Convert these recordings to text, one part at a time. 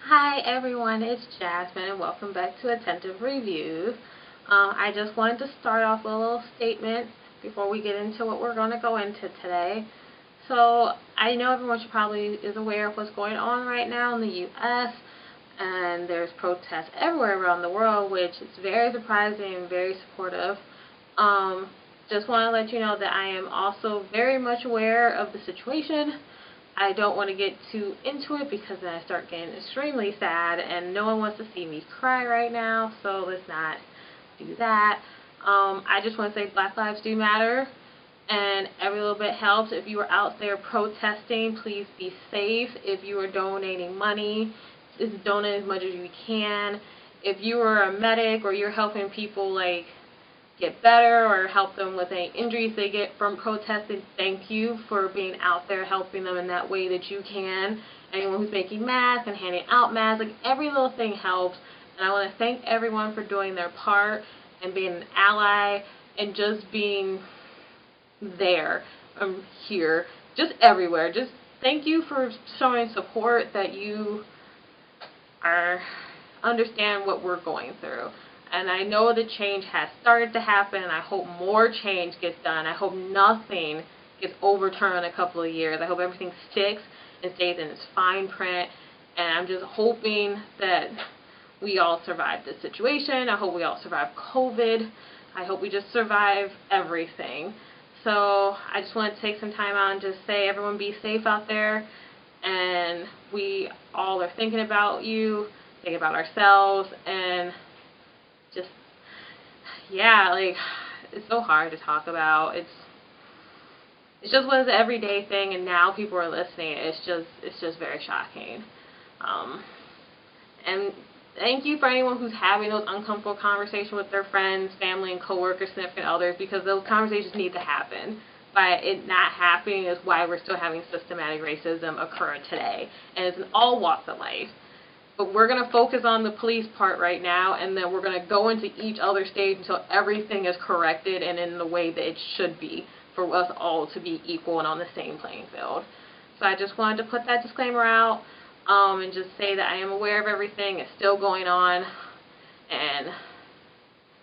Hi everyone, it's Jasmine and welcome back to Attentive Reviews. I just wanted to start off with a little statement before we get into what we're going to go into today. So I know everyone should probably is aware of what's going on right now in the U.S. and there's protests everywhere around the world, which is very surprising and very supportive. Just want to let you know that I am also very much aware of the situation. I don't want to get too into it because then I start getting extremely sad and no one wants to see me cry right now, so let's not do that. I just want to say Black Lives do matter and every little bit helps. If you are out there protesting, please be safe. If you are donating money, just donate as much as you can. If you are a medic or you're helping people get better or help them with any injuries they get from protesting, thank you for being out there helping them in that way that you can. Anyone who's making masks and handing out masks, every little thing helps. And I want to thank everyone for doing their part and being an ally and just being there. Here, just everywhere. Just thank you for showing support that you understand what we're going through. And I know the change has started to happen, and I hope more change gets done. I hope nothing gets overturned in a couple of years. I hope everything sticks and stays in its fine print. And I'm just hoping that we all survive this situation. I hope we all survive COVID. I hope we just survive everything. So I just want to take some time out and just say, everyone be safe out there. And we all are thinking about you, thinking about ourselves, and just, yeah, it's so hard to talk about. It's just was an everyday thing, and now people are listening. It's just very shocking. And thank you for anyone who's having those uncomfortable conversations with their friends, family, and coworkers, significant others, because those conversations need to happen. By it not happening is why we're still having systematic racism occur today, and it's in all walks of life. But we're going to focus on the police part right now, and then we're going to go into each other stage until everything is corrected and in the way that it should be for us all to be equal and on the same playing field. So I just wanted to put that disclaimer out and just say that I am aware of everything. It's still going on, and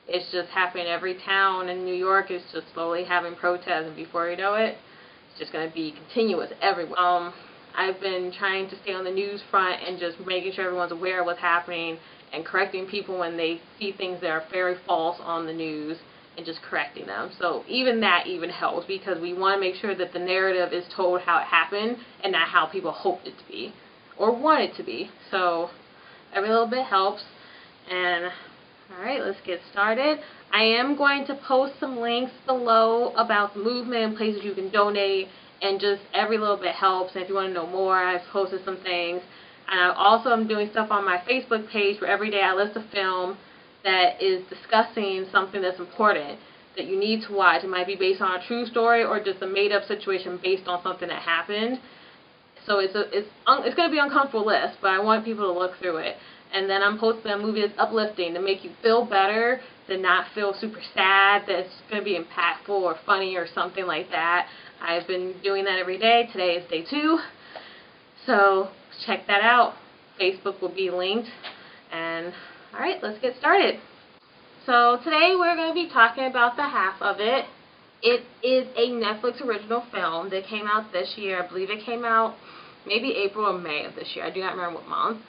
it's just happening. Every town in New York is just slowly having protests, and before you know it, it's just going to be continuous everywhere. I've been trying to stay on the news front and just making sure everyone's aware of what's happening and correcting people when they see things that are very false on the news and just correcting them. So even that helps, because we want to make sure that the narrative is told how it happened and not how people hoped it to be or want it to be. So every little bit helps. And alright, let's get started. I am going to post some links below about the movement and places you can donate, and just every little bit helps. And if you want to know more, I've posted some things. And I also am doing stuff on my Facebook page where every day I list a film that is discussing something that's important that you need to watch. It might be based on a true story or just a made-up situation based on something that happened. So it's going to be an uncomfortable list, but I want people to look through it. And then I'm posting a movie that's uplifting to make you feel better, to not feel super sad, that's going to be impactful or funny or something like that. I've been doing that every day. Today is day 2. So check that out. Facebook will be linked. And alright, let's get started. So today we're going to be talking about The Half of It. It is a Netflix original film that came out this year. I believe it came out maybe April or May of this year. I do not remember what month.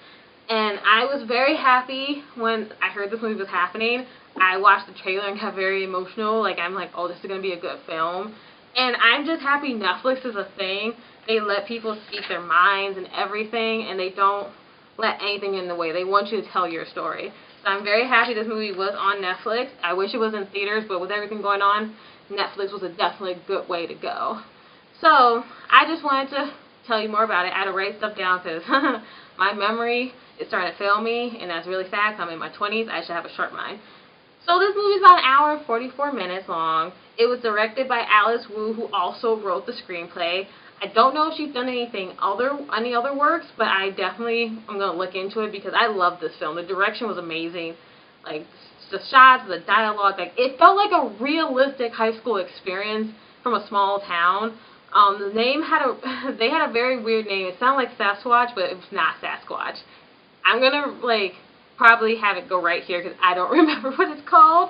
And I was very happy when I heard this movie was happening. I watched the trailer and got very emotional. I'm like, oh, this is going to be a good film. And I'm just happy Netflix is a thing. They let people speak their minds and everything, and they don't let anything in the way. They want you to tell your story. So I'm very happy this movie was on Netflix. I wish it was in theaters, but with everything going on, Netflix was definitely a good way to go. So I just wanted to tell you more about it. I had to write stuff down because my memory is starting to fail me, and that's really sad because I'm in my 20s. I should have a sharp mind. So this movie is about an hour and 44 minutes long. It was directed by Alice Wu, who also wrote the screenplay. I don't know if she's done any other works, but I'm going to look into it because I love this film. The direction was amazing. The shots, the dialogue, it felt like a realistic high school experience from a small town. The name they had a very weird name. It sounded like Sasquatch, but it was not Sasquatch. I'm gonna like probably have it go right here because I don't remember what it's called.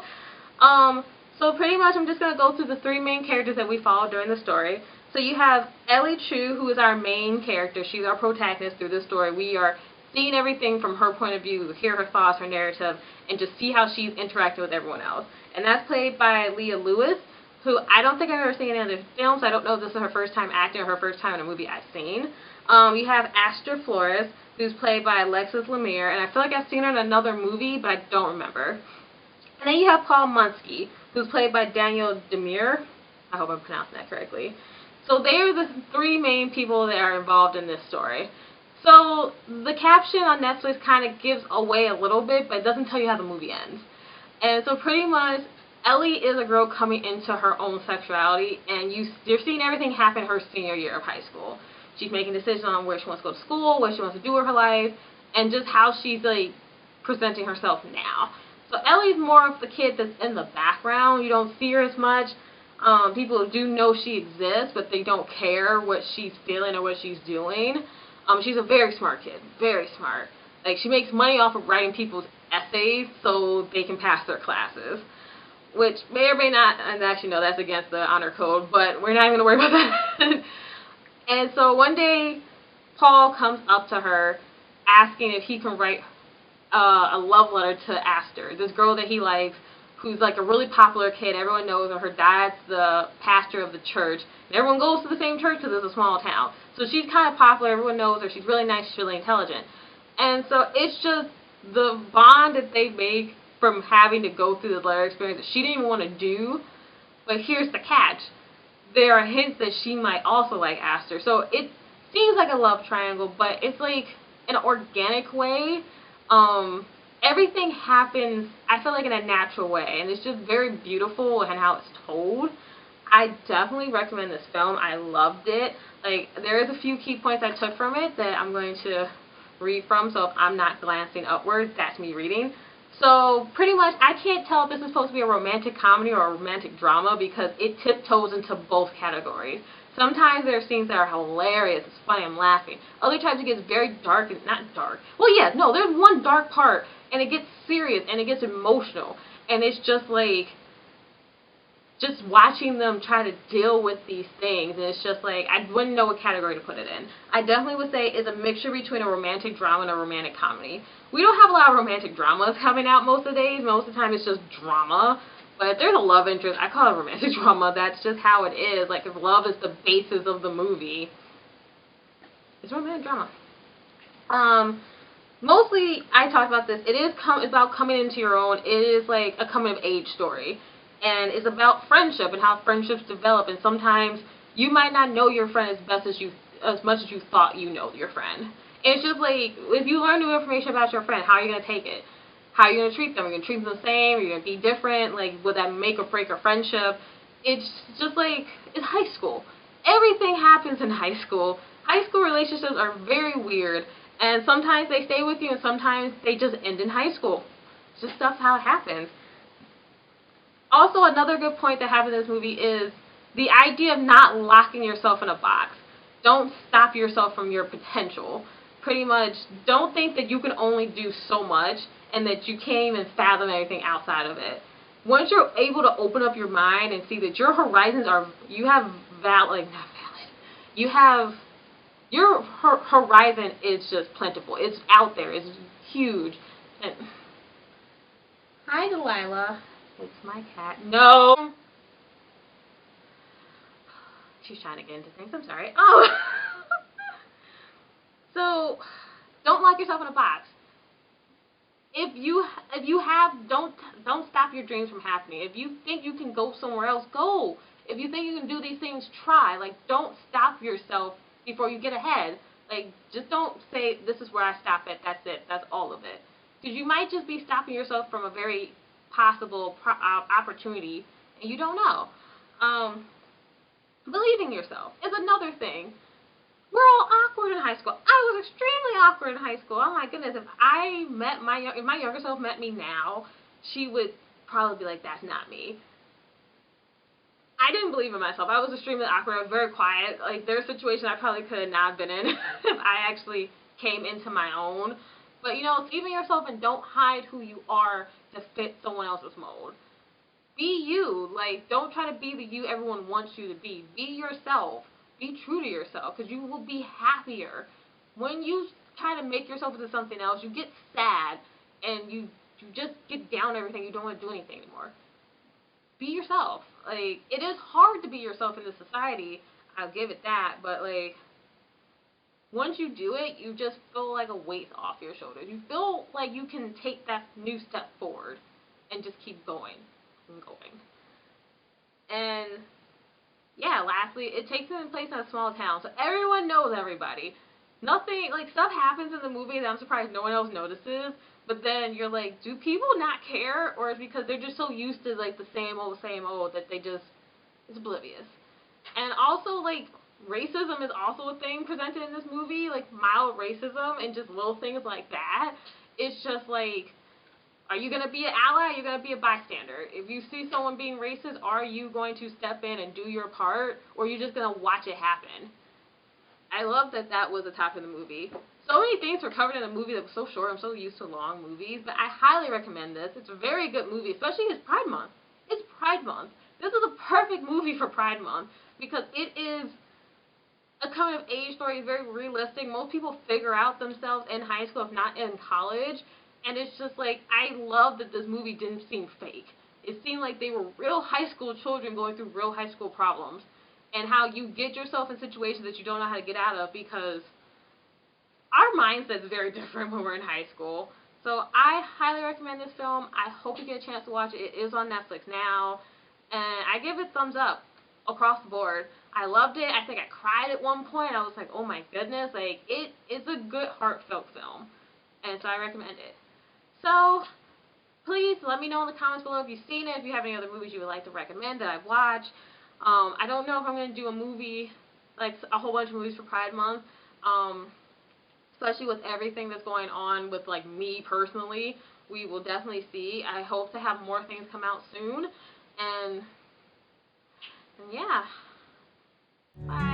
So pretty much I'm just gonna go through the three main characters that we follow during the story. So you have Ellie Chu, who is our main character. She's our protagonist through the story. We are seeing everything from her point of view, hear her thoughts, her narrative, and just see how she's interacting with everyone else. And that's played by Leah Lewis, who I don't think I've ever seen in any other films. I don't know if this is her first time acting or her first time in a movie I've seen. You have Aster Flores, who's played by Alexis Lemire, and I feel like I've seen her in another movie, but I don't remember. And then you have Paul Munsky, who's played by Daniel Demir. I hope I'm pronouncing that correctly. So they are the three main people that are involved in this story. So the caption on Netflix kind of gives away a little bit, but it doesn't tell you how the movie ends. And so pretty much, Ellie is a girl coming into her own sexuality, and you're seeing everything happen her senior year of high school. She's making decisions on where she wants to go to school, what she wants to do with her life, and just how she's like presenting herself now. So Ellie's more of the kid that's in the background. You don't see her as much. People do know she exists, but they don't care what she's feeling or what she's doing. She's a very smart kid, very smart. Like, she makes money off of writing people's essays so they can pass their classes, which may or may not, and actually no, that's against the honor code, but we're not even going to worry about that. And so one day, Paul comes up to her asking if he can write a love letter to Aster, this girl that he likes, who's like a really popular kid. Everyone knows her. Her dad's the pastor of the church, and everyone goes to the same church because it's a small town. So she's kind of popular. Everyone knows her. She's really nice. She's really intelligent. And so it's just the bond that they make from having to go through the letter experience that she didn't even want to do. But here's the catch. There are hints that she might also like Aster. So it seems like a love triangle, but it's like in an organic way. Everything happens, I feel like, in a natural way, and it's just very beautiful in how it's told. I definitely recommend this film. I loved it. Like, there is a few key points I took from it that I'm going to read from, so if I'm not glancing upwards, that's me reading. So, pretty much, I can't tell if this is supposed to be a romantic comedy or a romantic drama because it tiptoes into both categories. Sometimes there are scenes that are hilarious, it's funny, I'm laughing. Other times it gets very dark, and not dark. Well, yeah, no, there's one dark part, and it gets serious, and it gets emotional. And it's just like, just watching them try to deal with these things, and it's just like, I wouldn't know what category to put it in. I definitely would say it's a mixture between a romantic drama and a romantic comedy. We don't have a lot of romantic dramas coming out most of the days. Most of the time it's just drama. But if there's a love interest, I call it romantic drama. That's just how it is. Like, if love is the basis of the movie, it's romantic drama. Mostly, I talked about this. It is about coming into your own. It is like a coming-of-age story. And it's about friendship and how friendships develop. And sometimes you might not know your friend as much as you thought you know your friend. And it's just like, if you learn new information about your friend, how are you going to take it? How are you going to treat them? Are you going to treat them the same? Are you going to be different? Like, would that make or break a friendship? It's just like, it's high school. Everything happens in high school. High school relationships are very weird. And sometimes they stay with you and sometimes they just end in high school. It's just stuff how it happens. Also, another good point that happens in this movie is the idea of not locking yourself in a box. Don't stop yourself from your potential. Pretty much, don't think that you can only do so much and that you can't even fathom anything outside of it. Once you're able to open up your mind and see that your horizons are, you have your horizon is just plentiful. It's out there. It's huge. And, hi, Delilah. It's my cat. No. She's trying to get into things. I'm sorry. Oh. So, don't lock yourself in a box. If you have, don't stop your dreams from happening. If you think you can go somewhere else, go. If you think you can do these things, try. Like, don't stop yourself before you get ahead. Like, just don't say, this is where I stop at, that's it, that's all of it. Because you might just be stopping yourself from a very possible opportunity, and you don't know. Believing yourself is another thing. We're all awkward in high school. I was extremely awkward in high school. Oh my goodness, if my younger self met me now, she would probably be like, that's not me. I didn't believe in myself. I was extremely awkward. I was very quiet. Like, there's a situation I probably could have not been in if I actually came into my own. But, you know, believe in yourself and don't hide who you are to fit someone else's mold. Be you. Like, don't try to be the you everyone wants you to be. Be yourself. Be true to yourself, because you will be happier. When you try to make yourself into something else, you get sad, and you just get down everything. You don't want to do anything anymore. Be yourself. Like, it is hard to be yourself in this society. I'll give it that. But, like, once you do it, you just feel like a weight off your shoulders. You feel like you can take that new step forward and just keep going and going. And yeah, lastly, it takes place in a small town, so everyone knows everybody. Nothing, like, stuff happens in the movie that I'm surprised no one else notices, but then you're like, do people not care, or is it because they're just so used to, like, the same old, that they just, it's oblivious. And also, like, racism is also a thing presented in this movie, like, mild racism and just little things like that. It's just like, are you going to be an ally? Or are you going to be a bystander? If you see someone being racist, are you going to step in and do your part, or are you just going to watch it happen? I love that that was the top of the movie. So many things were covered in a movie that was so short. I'm so used to long movies, but I highly recommend this. It's a very good movie, especially it's Pride Month. It's Pride Month. This is a perfect movie for Pride Month because it is a coming of age story. It's very realistic. Most people figure out themselves in high school, if not in college. And it's just like, I love that this movie didn't seem fake. It seemed like they were real high school children going through real high school problems. And how you get yourself in situations that you don't know how to get out of, because our mindset is very different when we're in high school. So I highly recommend this film. I hope you get a chance to watch it. It is on Netflix now. And I give it thumbs up across the board. I loved it. I think I cried at one point. I was like, oh my goodness. Like, it is a good, heartfelt film. And so I recommend it. So please let me know in the comments below if you've seen it, if you have any other movies you would like to recommend that I've watched. I don't know if I'm going to do a movie, like a whole bunch of movies for Pride Month, especially with everything that's going on with, like, me personally. We will definitely see. I hope to have more things come out soon, and yeah, bye.